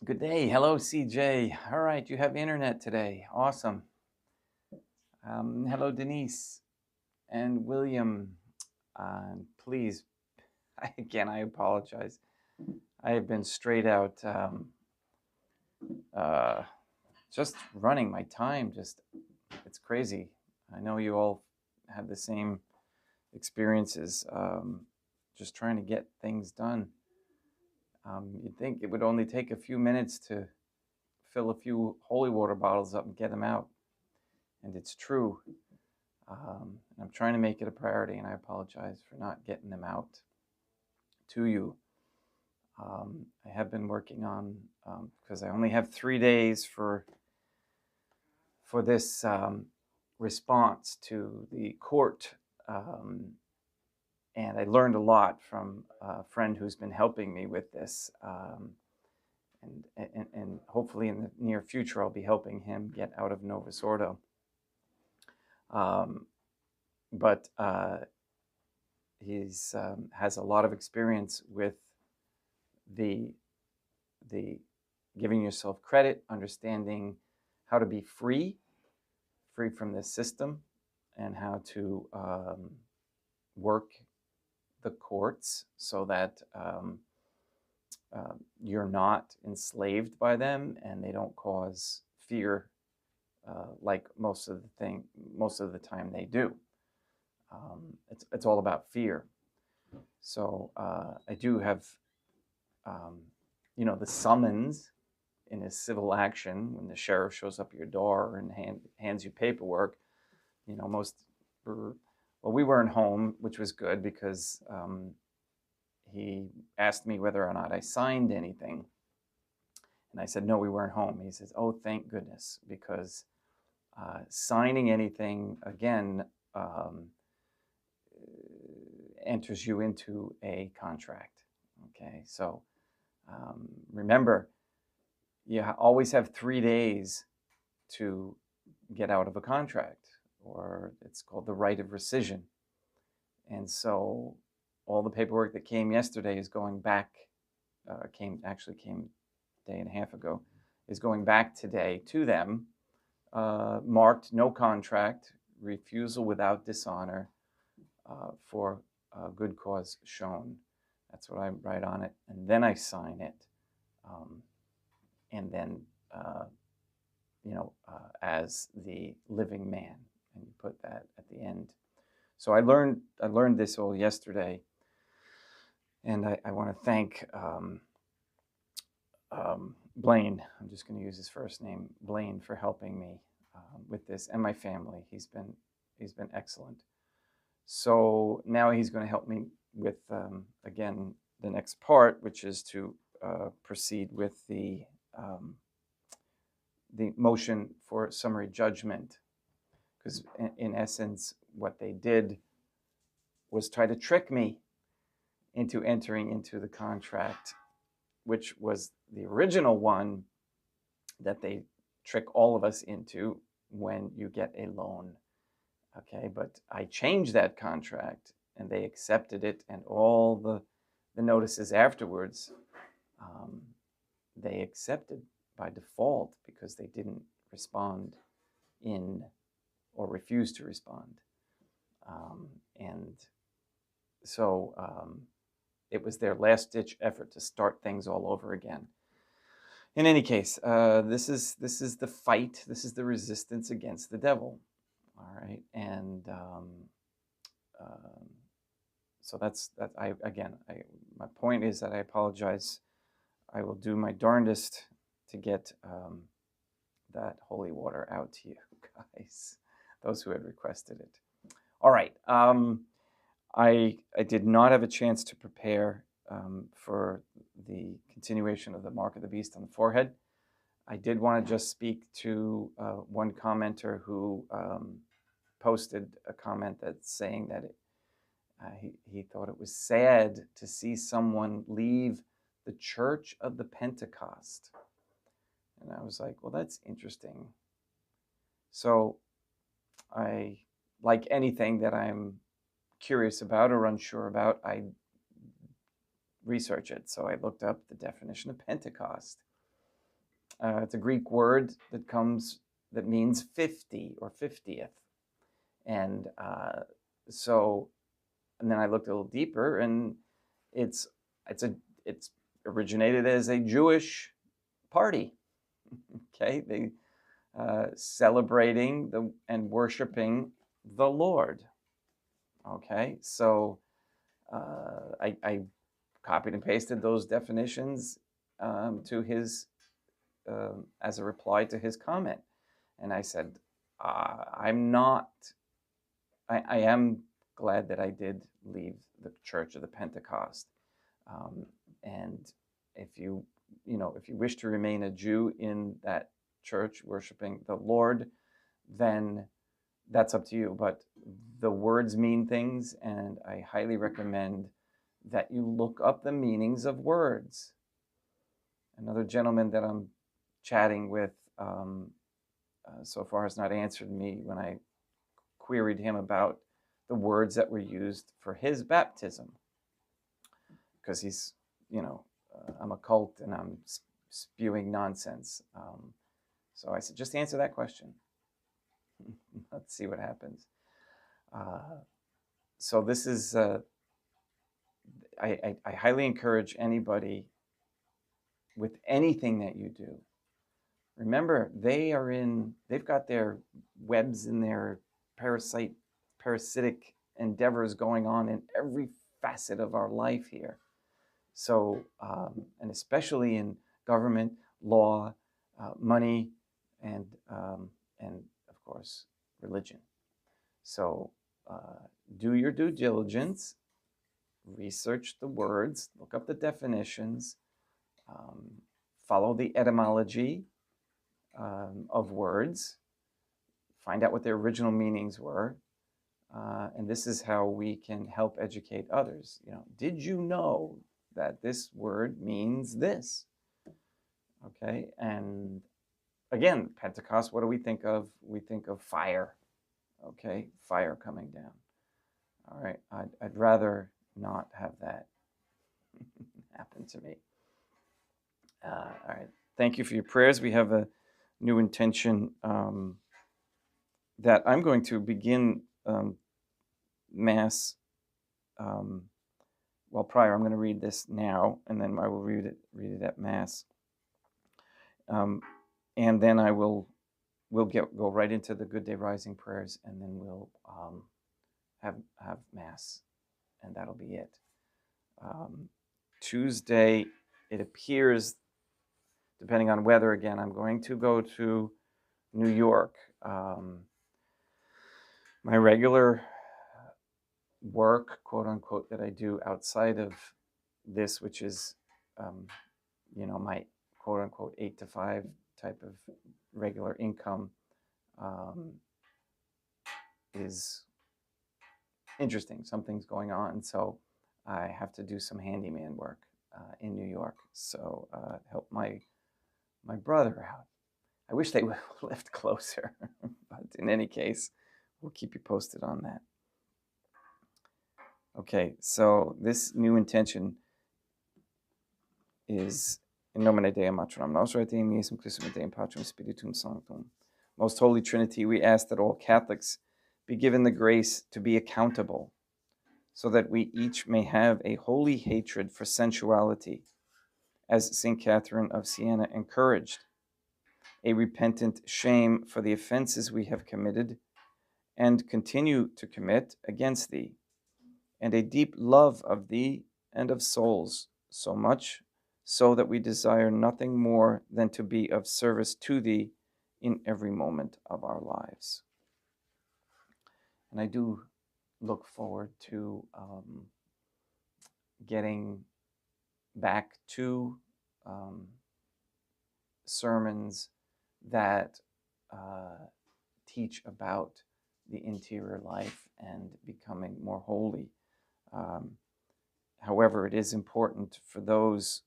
Good day. Hello, CJ. All right, you have internet today. Awesome. Hello, Denise and William. Please, I apologize. I have been straight out uh, just running my time. It's crazy. I know you all have the same experiences, just trying to get things done. You'd think it would only take a few minutes to fill a few holy water bottles up and get them out. And it's true. I'm trying to make it a priority, and I apologize for not getting them out to you. I have been working on, because I only have 3 days for this response to the court. And I learned a lot from a friend who's been helping me with this. And hopefully in the near future, I'll be helping him get out of Novus Ordo. But he's has a lot of experience with the giving yourself credit, understanding how to be free from this system, and how to work the courts so that you're not enslaved by them and they don't cause fear like most of the time they do. It's all about fear. So I do have, the summons in a civil action when the sheriff shows up at your door and hands you paperwork. We weren't home, which was good because he asked me whether or not I signed anything. And I said, no, we weren't home. He says, oh, thank goodness, because signing anything, again, enters you into a contract. Okay, so remember, you always have 3 days to get out of a contract, or it's called the right of rescission. And so all the paperwork that came yesterday is going back, came a day and a half ago, is going back today to them, marked no contract, refusal without dishonor, for good cause shown. That's what I write on it, and then I sign it, and then as the living man, and you put that at the end. So I learned this all yesterday, and I want to thank Blaine. I'm just going to use his first name, Blaine, for helping me with this, and my family. He's been excellent. So now he's going to help me with again the next part, which is to proceed with the motion for summary judgment, because in essence what they did was try to trick me into entering into the contract, which was the original one that they trick all of us into when you get a loan. Okay, but I changed that contract and they accepted it, and all the notices afterwards they accepted by default because they didn't respond or refuse to respond. And so it was their last-ditch effort to start things all over again. In any case, this is the fight. This is the resistance against the devil. All right, and so that's that. My point is that I apologize. I will do my darndest to get that holy water out to you guys, those who had requested it. All right. I did not have a chance to prepare for the continuation of the mark of the beast on the forehead. I did want to just speak to one commenter who posted a comment that's saying that he thought it was sad to see someone leave the Church of the Pentecost. And I was like, well, that's interesting. So I, like anything that I'm curious about or unsure about, I research it. So I looked up the definition of Pentecost. It's a Greek word that means 50 or 50th. And and then I looked a little deeper, and it's originated as a Jewish party. Okay, they celebrating and worshiping the Lord. Okay, so I copied and pasted those definitions to his as a reply to his comment, and I said, I'm not. I am glad that I did leave the Church of the Pentecost, and if you wish to remain a Jew in that church worshiping the Lord, then that's up to you. But the words mean things, and I highly recommend that you look up the meanings of words. Another gentleman that I'm chatting with so far has not answered me when I queried him about the words that were used for his baptism, because he's, I'm a cult and I'm spewing nonsense. So I said, just answer that question. Let's see what happens. So this is, I highly encourage anybody with anything that you do. Remember, they've got their webs in their parasitic endeavors going on in every facet of our life here. So, and especially in government, law, money, and of course, religion. So do your due diligence, research the words, look up the definitions, follow the etymology of words, find out what their original meanings were, and this is how we can help educate others. Did you know that this word means this? Okay, and again, Pentecost, what do we think of? We think of fire. Okay, fire coming down. All right, I'd rather not have that happen to me. All right, thank you for your prayers. We have a new intention that I'm going to begin Mass. Prior, I'm going to read this now, and then I will read it at Mass, and then we'll go right into the Good Day Rising prayers, and then we'll have Mass, and that'll be it. Tuesday, it appears, depending on weather, again, I'm going to go to New York. My regular work, quote unquote, that I do outside of this, which is, my quote unquote 8 to 5 type of regular income, is interesting. Something's going on. So I have to do some handyman work in New York. So help my brother out. I wish they would have lived closer, but in any case, we'll keep you posted on that. Okay, so this new intention is in nomine Dei Matronam nostra et in Iesum Christum et Deum Patrum Spiritum Sanctum. Most Holy Trinity, we ask that all Catholics be given the grace to be accountable, so that we each may have a holy hatred for sensuality, as St. Catherine of Siena encouraged, a repentant shame for the offenses we have committed and continue to commit against thee, and a deep love of thee and of souls, so much so that we desire nothing more than to be of service to thee in every moment of our lives. And I do look forward to getting back to sermons that teach about the interior life and becoming more holy. However, it is important for those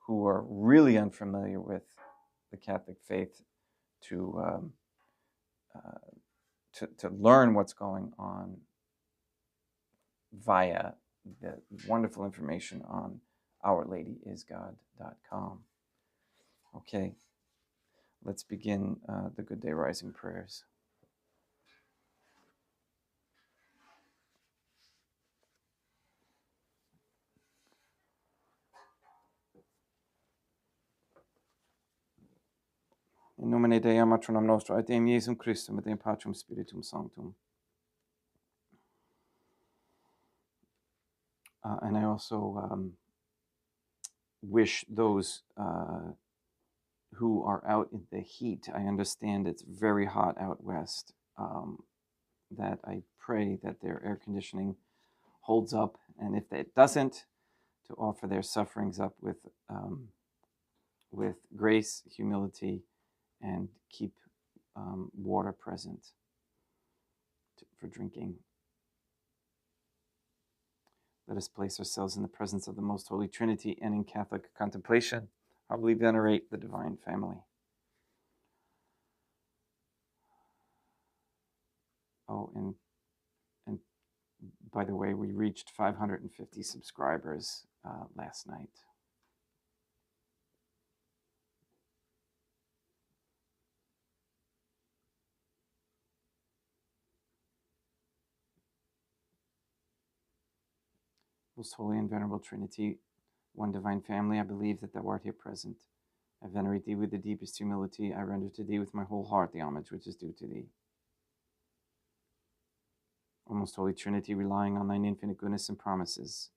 who are really unfamiliar with the Catholic faith to learn what's going on via the wonderful information on OurLadyIsGod.com. Okay, let's begin the Good Day Rising prayers. In nomine Dei, matronum nostro, et Deum Iesum Christum, et Deum Patrum Spiritum Sanctum. And I also wish those who are out in the heat, I understand it's very hot out west, that I pray that their air conditioning holds up, and if it doesn't, to offer their sufferings up with grace, humility, and keep water present for drinking. Let us place ourselves in the presence of the Most Holy Trinity and in Catholic contemplation, humbly venerate the Divine Family. Oh, and by the way, we reached 550 subscribers last night. Most Holy and Venerable Trinity, one Divine Family, I believe that thou art here present. I venerate thee with the deepest humility. I render to thee with my whole heart the homage which is due to thee. O Most Holy Trinity, relying on thine infinite goodness and promises,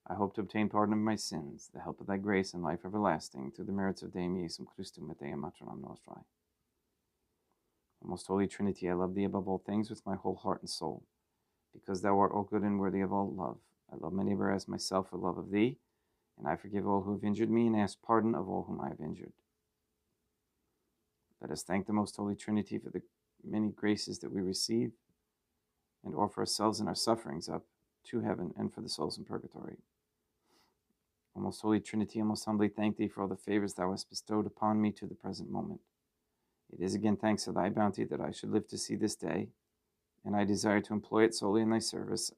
I hope to obtain pardon of my sins, the help of thy grace and life everlasting, through the merits of Deum Iesum Christum et Deum Matronam Nostrae. O Most Holy Trinity, I love thee above all things with my whole heart and soul, because thou art all good and worthy of all love. I love my neighbor as myself for love of thee, and I forgive all who have injured me and ask pardon of all whom I have injured. Let us thank the Most Holy Trinity for the many graces that we receive, and offer ourselves and our sufferings up to heaven and for the souls in purgatory. O Most Holy Trinity, I most humbly thank thee for all the favors thou hast bestowed upon me to the present moment. It is again thanks to thy bounty that I should live to see this day, and I desire to employ it solely in thy service.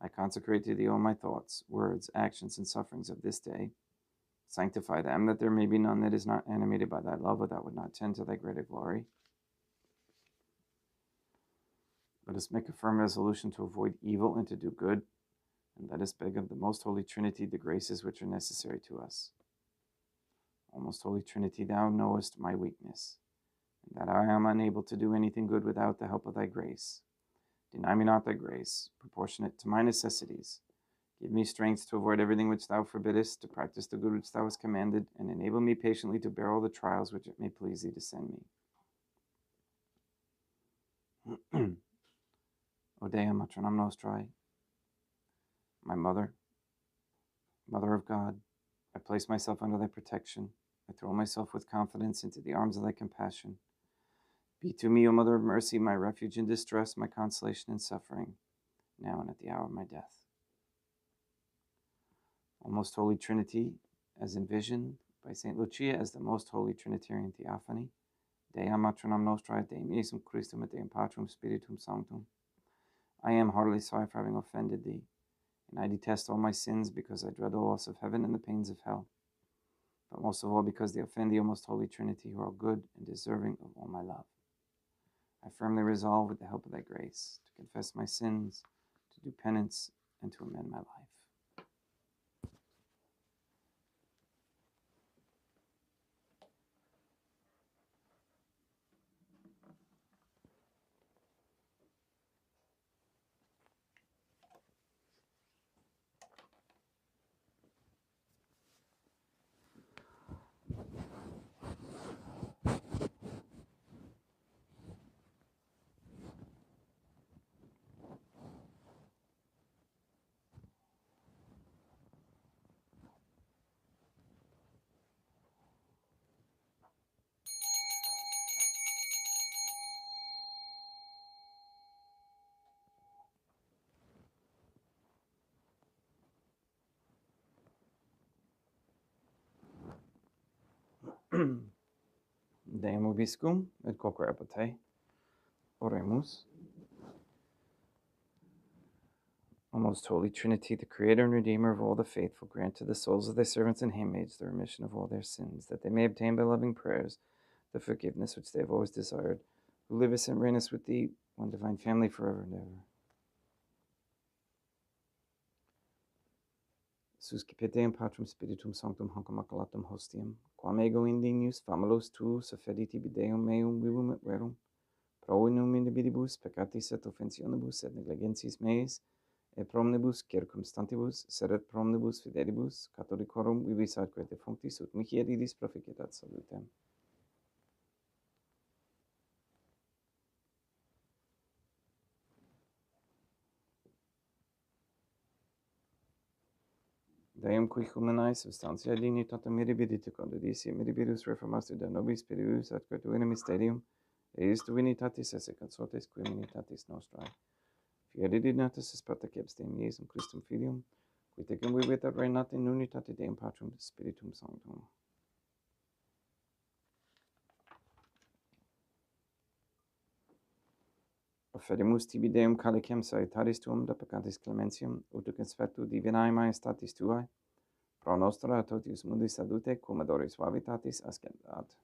I consecrate to thee all my thoughts, words, actions, and sufferings of this day. Sanctify them, that there may be none that is not animated by thy love, or that would not tend to thy greater glory. Let us make a firm resolution to avoid evil and to do good, and let us beg of the Most Holy Trinity the graces which are necessary to us. O Most Holy Trinity, thou knowest my weakness, and that I am unable to do anything good without the help of thy grace. Deny me not thy grace, proportionate to my necessities. Give me strength to avoid everything which thou forbiddest, to practice the good which thou hast commanded, and enable me patiently to bear all the trials which it may please thee to send me. O Deum Matronam Nostrae, my mother, Mother of God, I place myself under thy protection. I throw myself with confidence into the arms of thy compassion. Be to me, O Mother of Mercy, my refuge in distress, my consolation in suffering, now and at the hour of my death. O Most Holy Trinity, as envisioned by St. Lucia as the Most Holy Trinitarian Theophany, Deum Matronam Nostrae, Deum Iesum Christum, et Deum Patrum Spiritum Sanctum, I am heartily sorry for having offended thee, and I detest all my sins because I dread the loss of heaven and the pains of hell, but most of all because they offend thee, O Most Holy Trinity, who are good and deserving of all my love. I firmly resolve, with the help of thy grace, to confess my sins, to do penance, and to amend my life. Deum Vobiscum, et Cocere Pate. Oremus. O most holy Trinity, the creator and redeemer of all the faithful, grant to the souls of thy servants and handmaids the remission of all their sins, that they may obtain by loving prayers the forgiveness which they have always desired, who livest and reignest with thee, one divine family, forever and ever. Suscipeteam patrum spiritum sanctum hanc immaculatum hostium, quam ego indinius famulos tuus affediti bideum meum vivum et verum, pro inum individibus peccatis et offensionibus et negligentis meis, et promnibus circumstantibus, sed et promnibus fidelibus, catholicorum vivis atque defunctis, ut mihi eridis proficiat salutem. Deum qui humanae substantiae dignitatem mirabilite condidisi mirabilis reformasti de nobis spiritus atque tuine mysterium, eis divinitatis esse consortes qui divinitatis nostrae. Fieri dignatus es particips Deum Iesum Christum Filium, qui tecum vivit et reinat in unitate Deum Patrum Spiritum Sanctum. Offerimus tibi Deum calicem salutaris tuum de peccatis clementium, ut conspectu divinae majestatis tuae, pro nostra totius mundi salute, cum adoris suavitatis ascendat.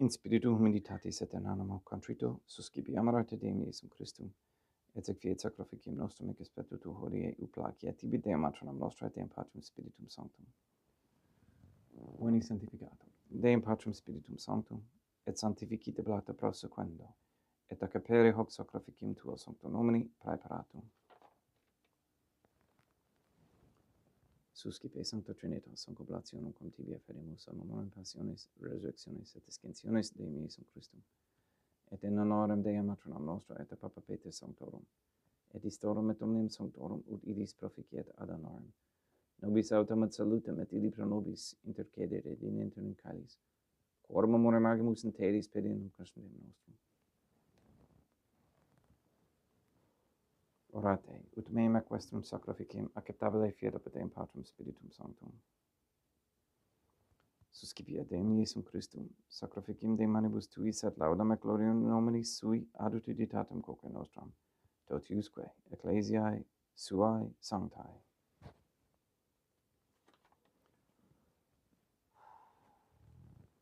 In spiritu humilitatis et in animo contrito, suscipiamur te Deum Iesum Christum, et sec fiet sacrificium nostrum ec spectu tu hodie uplaciat tibi Deum matronam nostrae Deum Patrum Spiritum Sanctum. Veni sanctificatum. Deum Patrum Spiritum Sanctum, et sanctificite blata prosequendo, et accapere hoc sacrificium tuo sancto nomini praeparatum. Suscipe Sancta Trinitas, Sancta Oblationum cum tibi afferimus a memoriam passionis, resurrectionis et ascensionis Deum Iesum Christum, et in honorem Deum matronam nostra et a Papa Peter Sanctorum, et istorum et omnium sanctorum ut idis proficiat ad honorem. Nobis autem et salutem et illi pro nobis intercedere in internum calis, quorum amorem agimus in teris pedinum Christum Deum nostrum. Orate, ut meum equestrum sacrificium acceptabile fiat ab Deum Patrum Spiritum Sanctum. Suscipia Deum Iesum Christum, sacrificium de manibus tuis et laudam et gloriam nominis sui ad utilitatem quoque nostram, totiusque ecclesiae suae sanctae.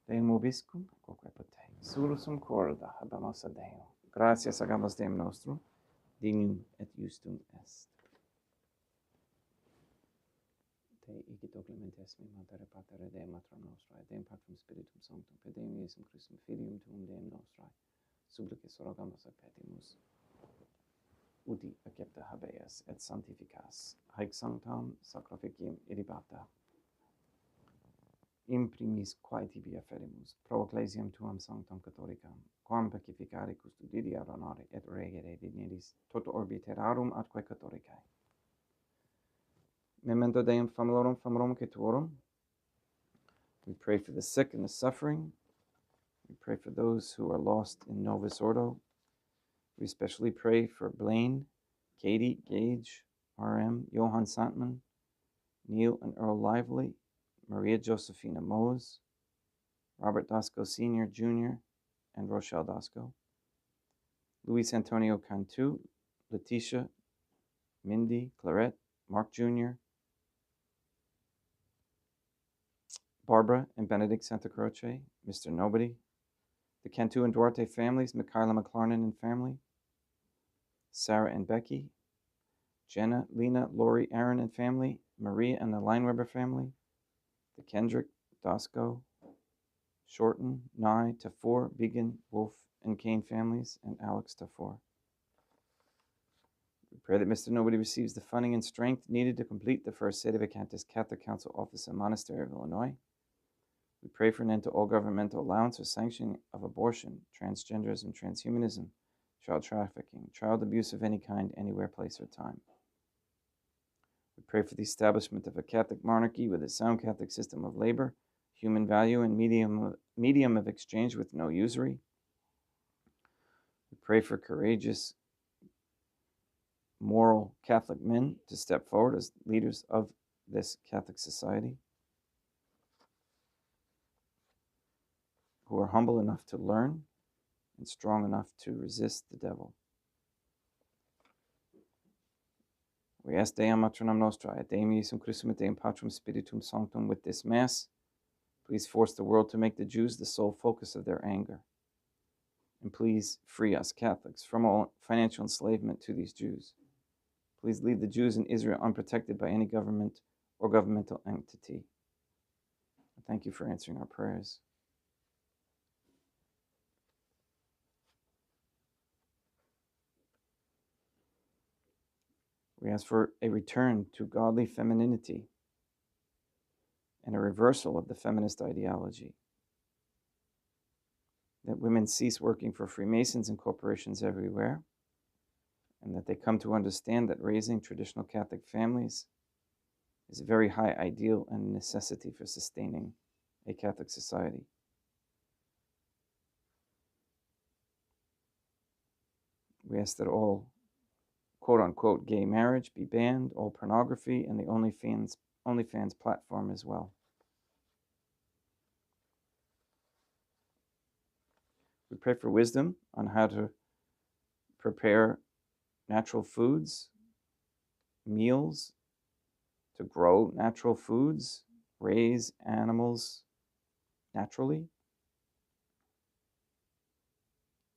Deum vobiscum, quoque pote, sursum corda habemus ad Deum. Gratias agamus Deum nostrum, dignum et justum est. Te igito clementes me matere patere Deum matram nostrae, Deum Patrum Spiritum Sanctum, per Deum Iesum Christum Filium tuum Deum nostrae, supplices rogamus et petimus, uti accepta habeas et sanctificas, haec sanctam sacrificium irribata. Imprimis quae tibi afferimus, pro ecclesiam tuam sanctam catholicam, quam pacificare custodire ad honore et regere dignitis toto orbiterarum atque catholicae. Memento Deum famulorum que tuorum. We pray for the sick and the suffering. We pray for those who are lost in Novus Ordo. We especially pray for Blaine, Katie, Gage, RM, Johann Santman, Neil and Earl Lively, Maria Josephina Mose, Robert Dasco Sr., Jr., and Rochelle Dasco, Luis Antonio Cantu, Letitia, Mindy, Clarette, Mark Jr., Barbara and Benedict Santa Croce, Mr. Nobody, the Cantu and Duarte families, Michaela McLarnon and family, Sarah and Becky, Jenna, Lena, Lori, Aaron and family, Maria and the Lineweber family, the Kendrick, Dasco, Shorten, Nye, Tafour, Began, Wolf, and Kane families, and Alex Tafour. We pray that Mr. Nobody receives the funding and strength needed to complete the first Sede Vacantis Catholic Council office in Monastery of Illinois. We pray for an end to all governmental allowance or sanctioning of abortion, transgenderism, transhumanism, child trafficking, child abuse of any kind, anywhere, place, or time. We pray for the establishment of a Catholic monarchy with a sound Catholic system of labor, human value, and medium of exchange with no usury. We pray for courageous, moral Catholic men to step forward as leaders of this Catholic society. who are humble enough to learn and strong enough to resist the devil. We ask Deum Matronam Nostra, et Deum Iesum Christum, et Deum Patrum Spiritum Sanctum, with this Mass, please force the world to make the Jews the sole focus of their anger. And please free us, Catholics, from all financial enslavement to these Jews. Please leave the Jews in Israel unprotected by any government or governmental entity. Thank you for answering our prayers. We ask for a return to godly femininity and a reversal of the feminist ideology. That women cease working for Freemasons and corporations everywhere, and that they come to understand that raising traditional Catholic families is a very high ideal and a necessity for sustaining a Catholic society. We ask that all quote-unquote gay marriage be banned, all pornography, and the OnlyFans platform as well. We pray for wisdom on how to prepare natural foods, meals, to grow natural foods, raise animals naturally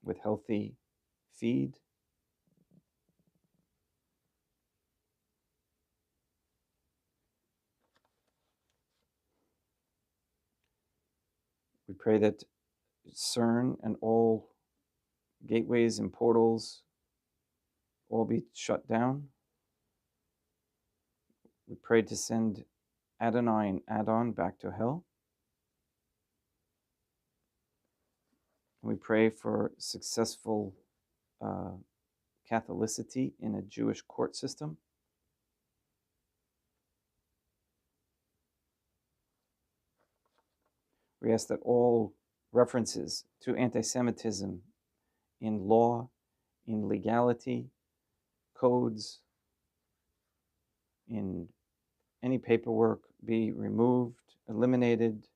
with healthy feed. We pray that CERN and all gateways and portals all be shut down. We pray to send Adonai and Adon back to hell. We pray for successful Catholicity in a Jewish court system. We ask that all references to anti-Semitism in law, in legality, codes, in any paperwork be removed, eliminated,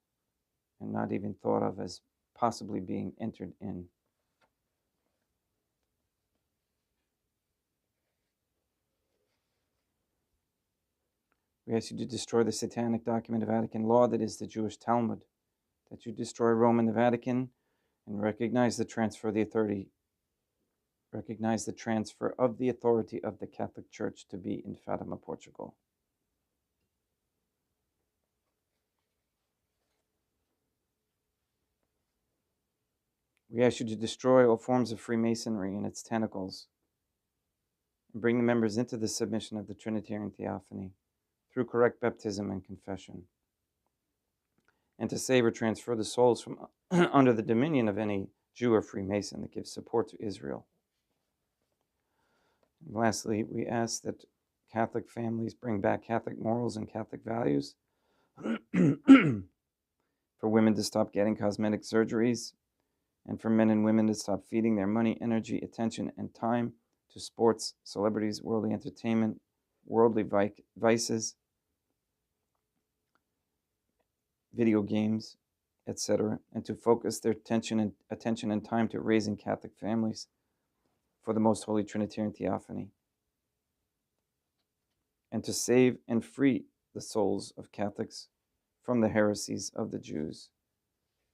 and not even thought of as possibly being entered in. We ask you to destroy the satanic document of Vatican law that is the Jewish Talmud, that you destroy Rome and the Vatican and recognize the transfer of the authority of the Catholic Church to be in Fatima, Portugal. We ask you to destroy all forms of Freemasonry and its tentacles and bring the members into the submission of the Trinitarian Theophany through correct baptism and confession, and to save or transfer the souls from under the dominion of any Jew or Freemason that gives support to Israel. And lastly, we ask that Catholic families bring back Catholic morals and Catholic values, for women to stop getting cosmetic surgeries, and for men and women to stop feeding their money, energy, attention, and time to sports, celebrities, worldly entertainment, worldly vices, video games, etc., and to focus their attention and time to raising Catholic families for the Most Holy Trinitarian Theophany, and to save and free the souls of Catholics from the heresies of the Jews,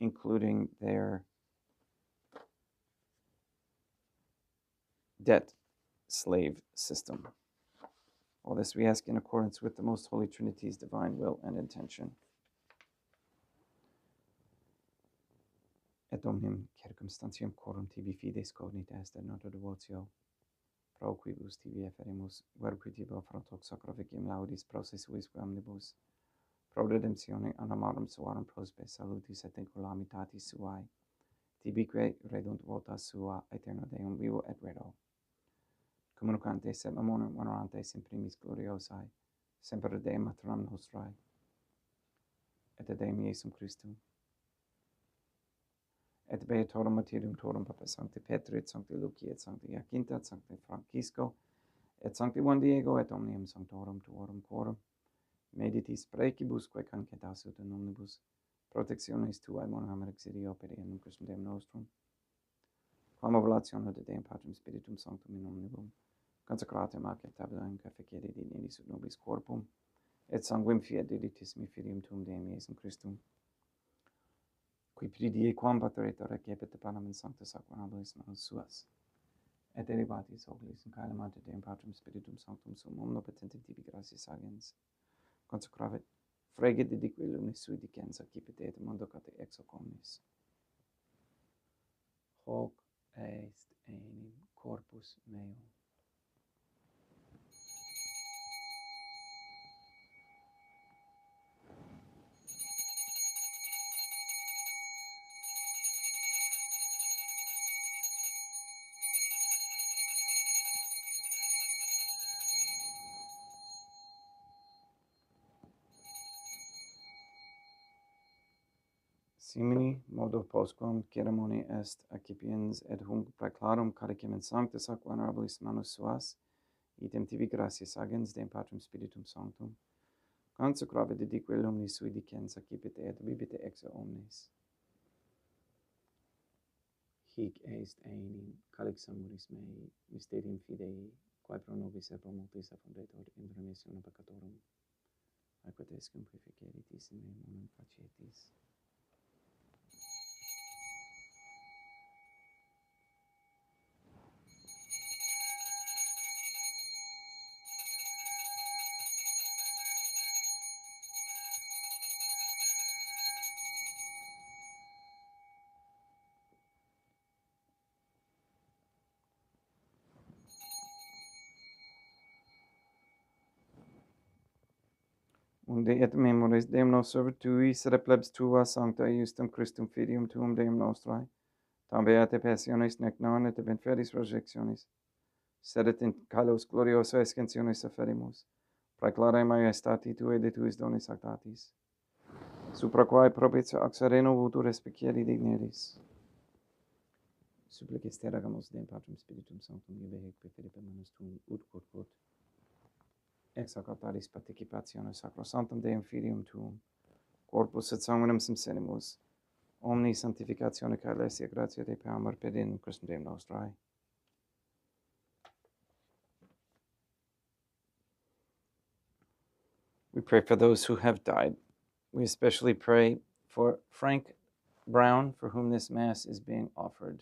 including their debt slave system. All this we ask in accordance with the Most Holy Trinity's divine will and intention. Et omnium circumstantium quorum tibi fides cognita est et nota devotio, pro quibus tibi eferimus, verque tibi fratrox sacroficium laudis prosis uisque omnibus, pro redemptione anamarum suarum prospe salutis et incolamitatis suae, tibique redunt vota sua aeterno Deum vivo et redo. Communicantes et memoriam honorantes in primis gloriosae, semper Deum matronam nostrae, et Deum Iesum Christum, et beatorum martyrium torum Papa Sancti Petri, et Sancti Luci, et Sancti Jacinta, et Sancti Francisco, et Sancti Juan Diego, et omnium sanctorum tuorum quorum, meditis precibusque cancetas ut in omnibus protectionis tuae bonam exidio per in Christum Deum nostrum, quam oblatione de Deum Patrum Spiritum Sanctum in omnibus, consecratem ac et tabulae efficere dignis ut nobis corpum, et sanguinem fiat delitissimi filium tuum Deum Iesum Christum, qui pridie quam pateretur recepit panem sanctus sacramentablis manus suas, et derivatis oculis in caelum ante Deum Patrum Spiritum Sanctum sum omnipotentem tibi gratias agens, consecravit fregit dedique lunis sui dicens accipit et mundo cate ex hoc omnis. Hoc est enim corpus meum. Simini modo postquam ceremoni est accipiens et hunc praeclarum caricem in sanctus ac venerabilis manus suas, item tibi gratias agens Deum Patrum Spiritum Sanctum, consecravit dedique lumis sui dicens accipit et bibite ex omnes. Hic est enim calix amoris mei, mysterium fidei, quae pro nobis et pro multis affundetur in remissione peccatorum, aequates cum purificerit in me monum facietis. Unde et memoris Deum nos servitui, sed plebs tua sancta iustum Christum filium tuum Deum nostrae, tam beate passionis nec non et in fedis resurrectionis, sed et in caelos gloriosa ascensionis afferimus, praeclare maiestati tuae de tuis donis actatis, supra quae propitio ac sereno vutur respicieri digneris. Supplices te ragamus Deum Patrum Spiritum Sanctum iube per Philippa manus tuum ut ex hoc altaris participationis sacrosanctum Deum Filium tuum, corpus et sanguinem simsenimus, omni sanctificatione cae ecclesia gratia Dei peamur per in Christum Deum nostrae. We pray for those who have died. We especially pray for Frank Brown, for whom this Mass is being offered.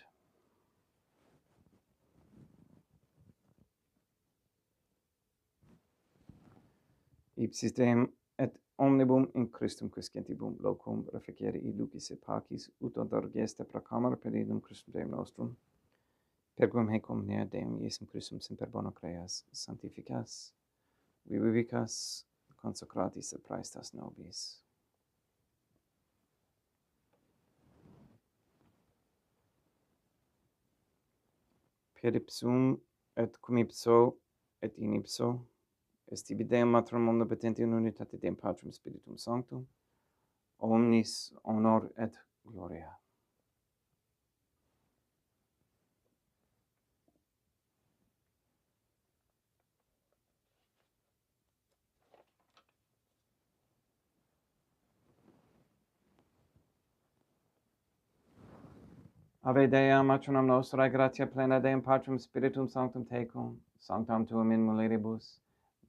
Ipsis Deum et omnibum in Christum quiscentibum locum reficere ilucis et pacis ut odor gesta procamar per idum Christum Deum nostrum, per quum hec omnia Deum Iesum Christum semper bono creas, sanctificas, vivicas, consecratis et praestas nobis. Per ipsum et cum ipso et in ipso, est tibi Deum Matrum omnipotenti in unitate Deum Patrum Spiritum Sanctum, omnis honor et gloria. Ave Dea, Matronam nostrae, gratia plena Deum Patrum Spiritum Sanctum tecum, sanctam tuum in mulieribus,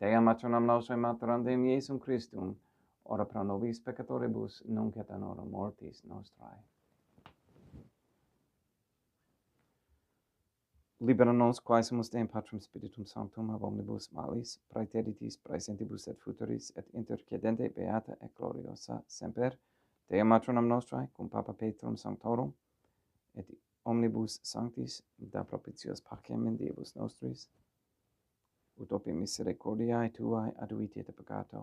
Dea Matronam nostrae, Materam Deum Iesum Christum, ora pro nobis peccatoribus, nunc et in hora mortis nostrae. Libera nos quae sumus Deum Patrum Spiritum Sanctum ab omnibus malis, praeteritis, praesentibus et futuris, et intercedente beata et gloriosa semper, Dea Matronam nostrae, cum Papa Petrum Sanctorum, et omnibus sanctis da propitios pacem in diebus nostris, ut opim misericordiae tuae aduiti et peccato,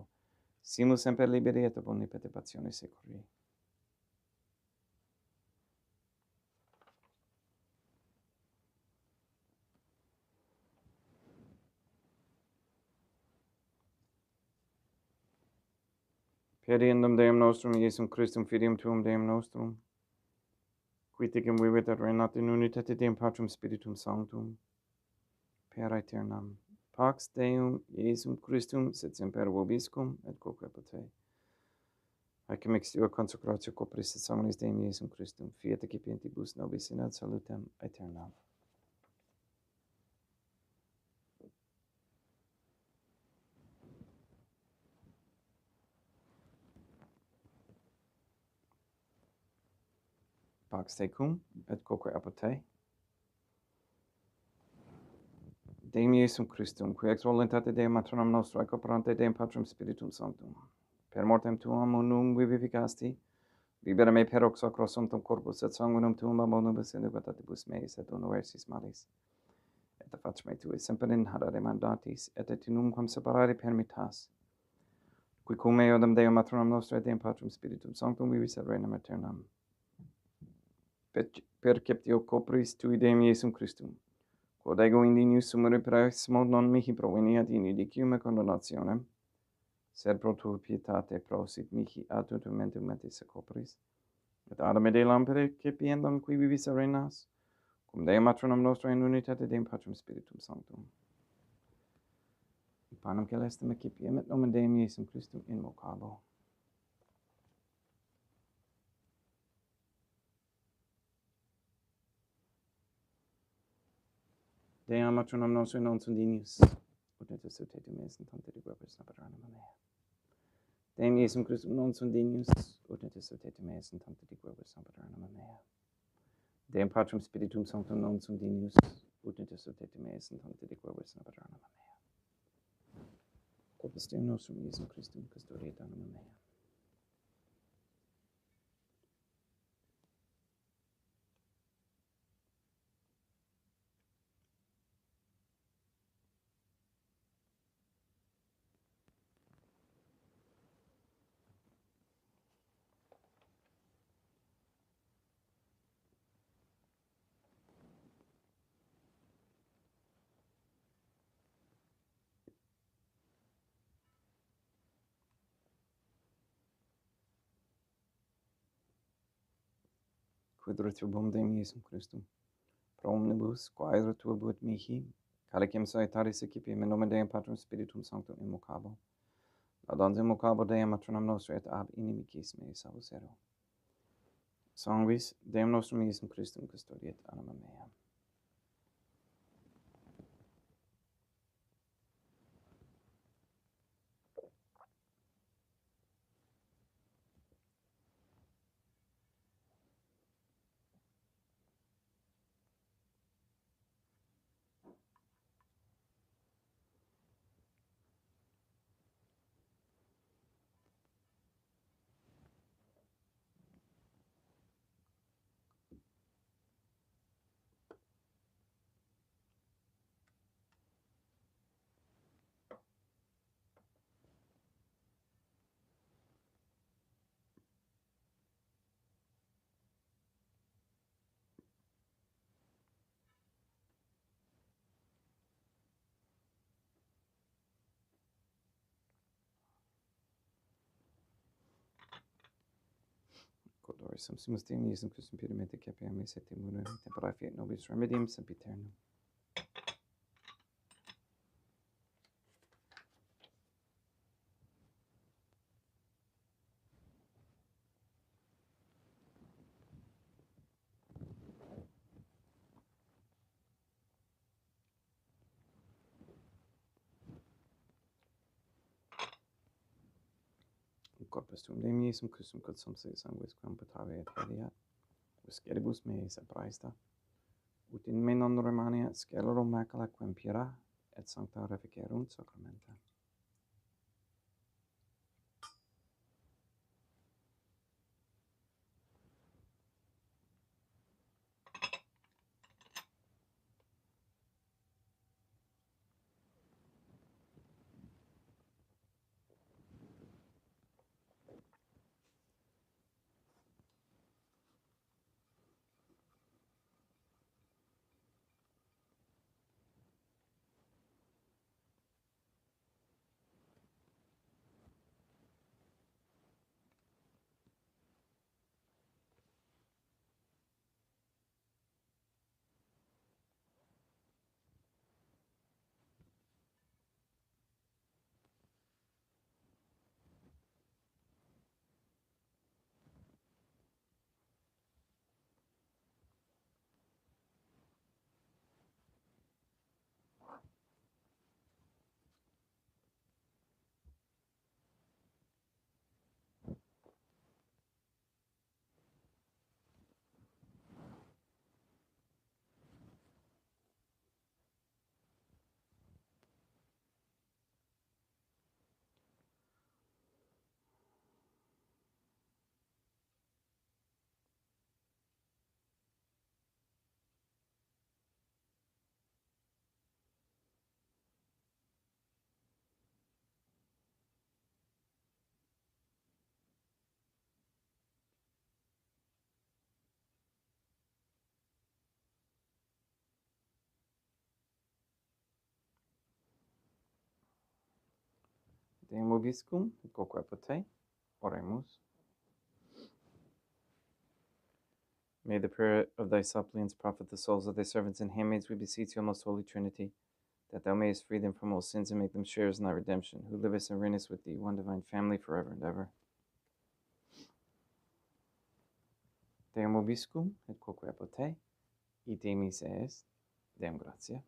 simus semper liberi et ab omni perturbatione securi. Per indum Deum nostrum, Iesum Christum Filium tuum Deum nostrum, qui tecum vivit et reinat in unitate Deum Patrum Spiritum Sanctum, per aeternam. Pax Deum Iesum Christum, sed semper vobiscum, et quoque potei. Haec mixtio consecratio copris et sanguinis Deum Iesum Christum, fiat excipientibus nobis in ad salutem aeternam. Pax tecum, et quoque apud te. Deum Iesum Christum, qui ex voluntate Deum matronam nostrae cooperante Deum Patrum Spiritum Sanctum, per mortem tuam unum vivificasti, libera me per hoc sacro sanctum corpus et sanguinum tuum abonibus in libertatibus meis et universis malis, et fac me tui semper in hadere mandatis, et nunquam separare permittas, qui cum eodem Deum matronam nostrae Deum Patrum Spiritum Sanctum vivis et regnam aeternam. Perceptio copris tui Deum Iesum Christum, quod ego indinius sumere praesimo non mihi proveniat in idicium et condonationem, sed pro tua pietate prosit mihi ad tutumentum metis copris, et adame de lampere percipiendam qui vivis et reinas, cum Deum matronam nostra in unitate Deum Patrum Spiritum Sanctum. Panem celestem excipiem et nomen Deum Iesum Christum invocabo. Deum matronam nostra non sunt dignius, ut et sutetum est in tante de verbis naperanima mea. Deum Iesum Christum non sunt dignius, ut et sutetum est in tante de verbis naperanima mea. Deum Patrum Spiritum Sanctum non sunt dignius, ut et sutetum est in tante de verbis naperanima mea. Corpus Deum nostrum Iesum Christum custodiet anima mea. Quid retribuum Deum Iesum Christum, pro omnibus, quae retribuit mihi, calicem salutaris excipiem in nomen Deum Patrum Spiritum Sanctum invocabo, laudans invocabo Deum matronam nostra et ab inimicis meis salus ero. Sanguis Deum nostrum Iesum Christum custodiet anima mea. Codoris sumus Deum Iesum Christum piedemente capiam et temore tempora fiat nobis remedium sempiternum. Corpus tuum Deum Iesum Christum quod sum se sanguis quam potave et veliat, visceribus meis apraesta, ut in me non remaniat scelerum macula quem pura, et sancta reficerunt sacramenta. Deum vobiscum, et quoque pote, oremus. May the prayer of thy suppliants profit the souls of thy servants and handmaids, we beseech you, most holy Trinity, that thou mayest free them from all sins and make them sharers in thy redemption, who livest and reignest with thee, one divine family, forever and ever. Deum vobiscum, et quoque pote, ite mis est, Deum gratia.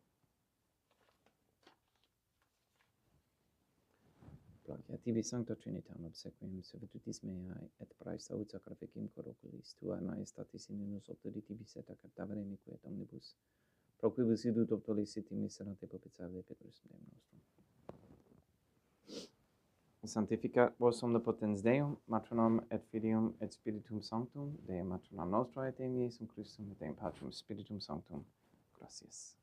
Gloria tibi, Sancta Trinitam, obsequium servitutis meae, et praesta ut sacrificium corporis tuae majestatis in nos auctoribus et cadavere mique et omnibus, pro quibus idut obtoliciti miserate propitiae Petrus Deum nostrum. Sanctificat vos omnipotens Deum, Matronum et Filium et Spiritum Sanctum, Deum Matronam Nostra et Deum Iesum Christum et Deum Patrum Spiritum Sanctum. Gracias.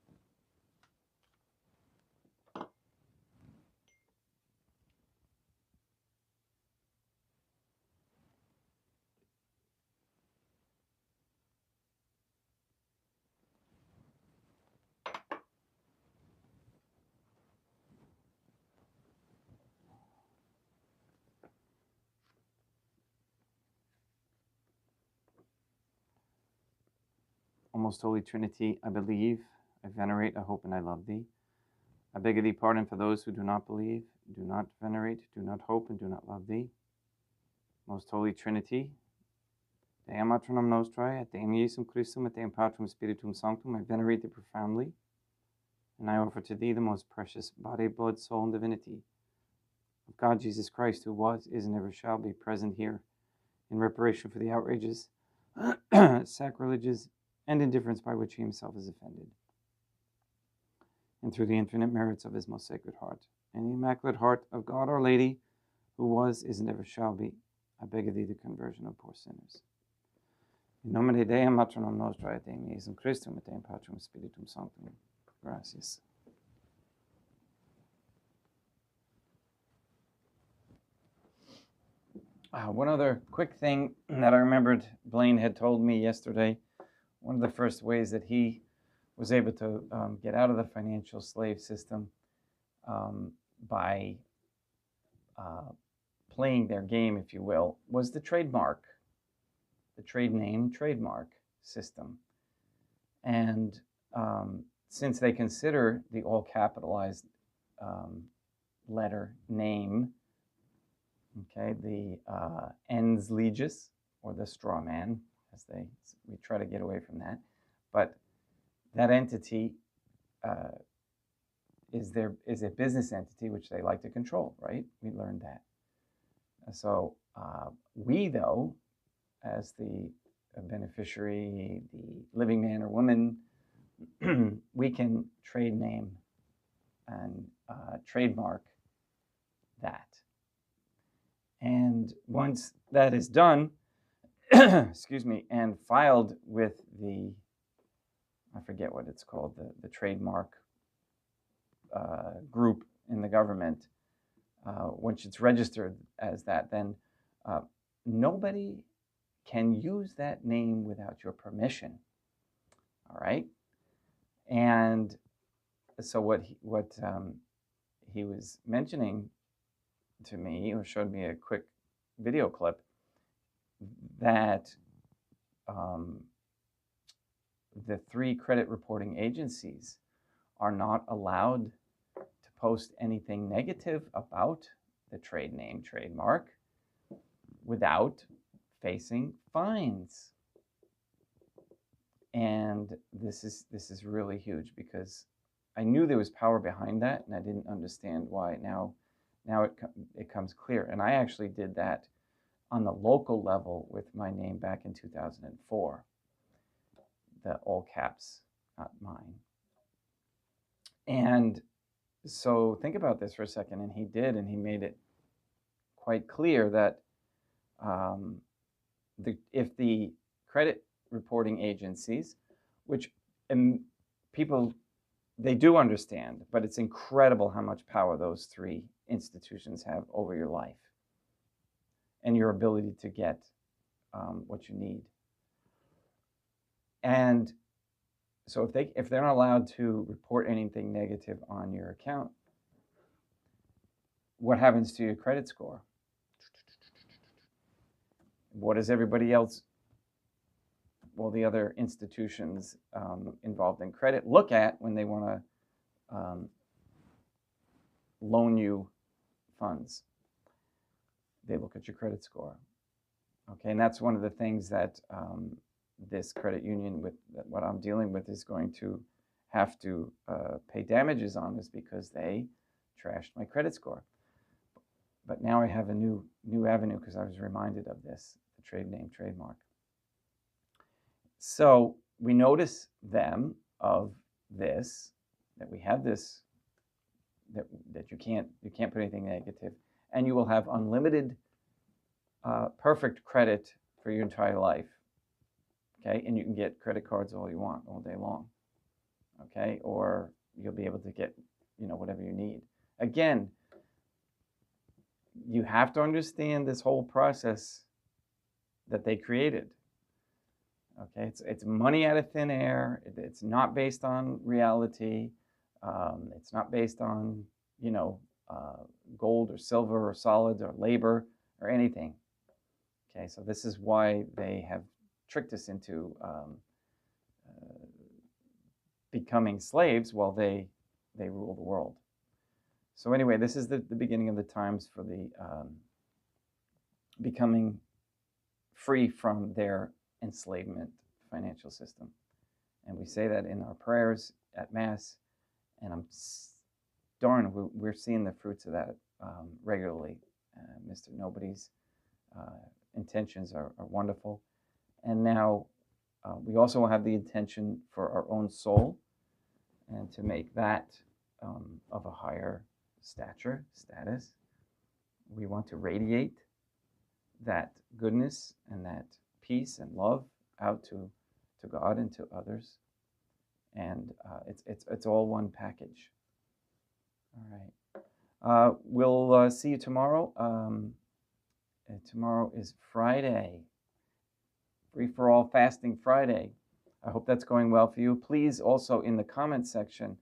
O most holy Trinity, I believe, I venerate, I hope, and I love thee. I beg of thee pardon for those who do not believe, do not venerate, do not hope, and do not love thee. Most holy Trinity, Deum Matronum Nostrae, et Deum Iesum Christum, et Deum Patrum Spiritum Sanctum, I venerate thee profoundly, and I offer to thee the most precious body, blood, soul, and divinity of God Jesus Christ, who was, is, and ever shall be present here in reparation for the outrages, sacrileges, and indifference by which he himself is offended, and through the infinite merits of his most sacred heart, and the immaculate heart of God our Lady, who was, is, and ever shall be, I beg of thee the conversion of poor sinners. In nomine Deum Matronum Nostrae, et Deum Iesum Christum, et Deum Patrum Spiritum Sanctum. Gracias. One other quick thing that I remembered Blaine had told me yesterday. One of the first ways that he was able to get out of the financial slave system by playing their game, if you will, was the trademark, the trade name trademark system. And since they consider the all capitalized letter name, okay, the ens legis, or the straw man, as we try to get away from that, but that entity is a business entity which they like to control, right? We learned that. So we, though, as the beneficiary, the living man or woman, we can trade name and trademark that. And once that is done, excuse me, and filed with the, I forget what it's called, the trademark group in the government, once it's registered as that, then nobody can use that name without your permission. All right? And so what he was mentioning to me, or showed me a quick video clip, that the 3 credit reporting agencies are not allowed to post anything negative about the trade name trademark without facing fines. And this is really huge, because I knew there was power behind that, and I didn't understand why. Now it comes clear. And I actually did that on the local level with my name back in 2004, the all caps, not mine. And so think about this for a second. And he did, and he made it quite clear that if the credit reporting agencies, which people, they do understand, but it's incredible how much power those 3 institutions have over your life and your ability to get what you need. And so if they're not allowed to report anything negative on your account, what happens to your credit score? What does everybody else, well, the other institutions involved in credit look at when they want to loan you funds? They look at your credit score. Okay, and that's one of the things that this credit union with what I'm dealing with is going to have to pay damages on, is because they trashed my credit score. But now I have a new avenue because I was reminded of this, the trade name trademark. So we notice them of this, that we have this, that you can't put anything negative, and you will have unlimited perfect credit for your entire life. Okay, and you can get credit cards all you want all day long. Okay, or you'll be able to get, whatever you need. Again, you have to understand this whole process that they created. Okay, it's money out of thin air. It's not based on reality. It's not based on gold or silver or solid or labor or anything. Okay, so this is why they have tricked us into becoming slaves while they rule the world. So anyway, this is the beginning of the times for the becoming free from their enslavement financial system. And we say that in our prayers at Mass, and we're seeing the fruits of that regularly. Mr. Nobody's intentions are wonderful. And now we also have the intention for our own soul, and to make that of a higher status. We want to radiate that goodness and that peace and love out to God and to others. And it's all one package. All right. We'll see you tomorrow. Tomorrow is Friday. Free for All Fasting Friday. I hope that's going well for you. Please also in the comments section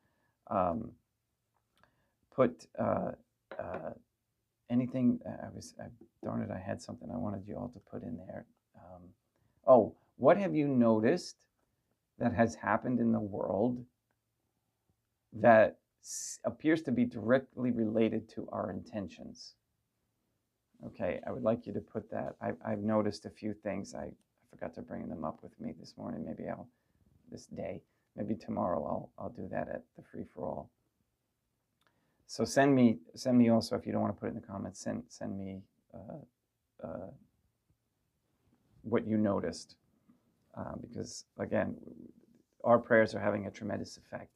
put anything. Darn it, I had something I wanted you all to put in there. What have you noticed that has happened in the world that appears to be directly related to our intentions? Okay, I would like you to put that. I've noticed a few things. I forgot to bring them up with me this morning. Maybe tomorrow I'll do that at the Free for All. So send me also, if you don't want to put it in the comments, send me what you noticed, because again, our prayers are having a tremendous effect,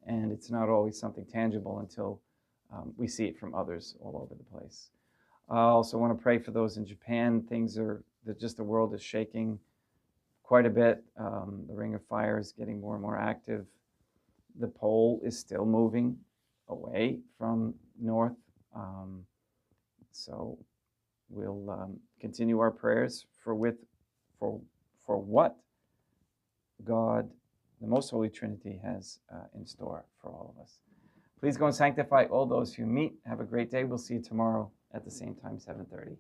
and it's not always something tangible until we see it from others all over the place. I also want to pray for those in Japan. The world is shaking quite a bit. The Ring of Fire is getting more and more active. The pole is still moving away from north. So we'll continue our prayers for what God, the Most Holy Trinity, has in store for all of us. Please go and sanctify all those who meet. Have a great day. We'll see you tomorrow at the same time, 7:30.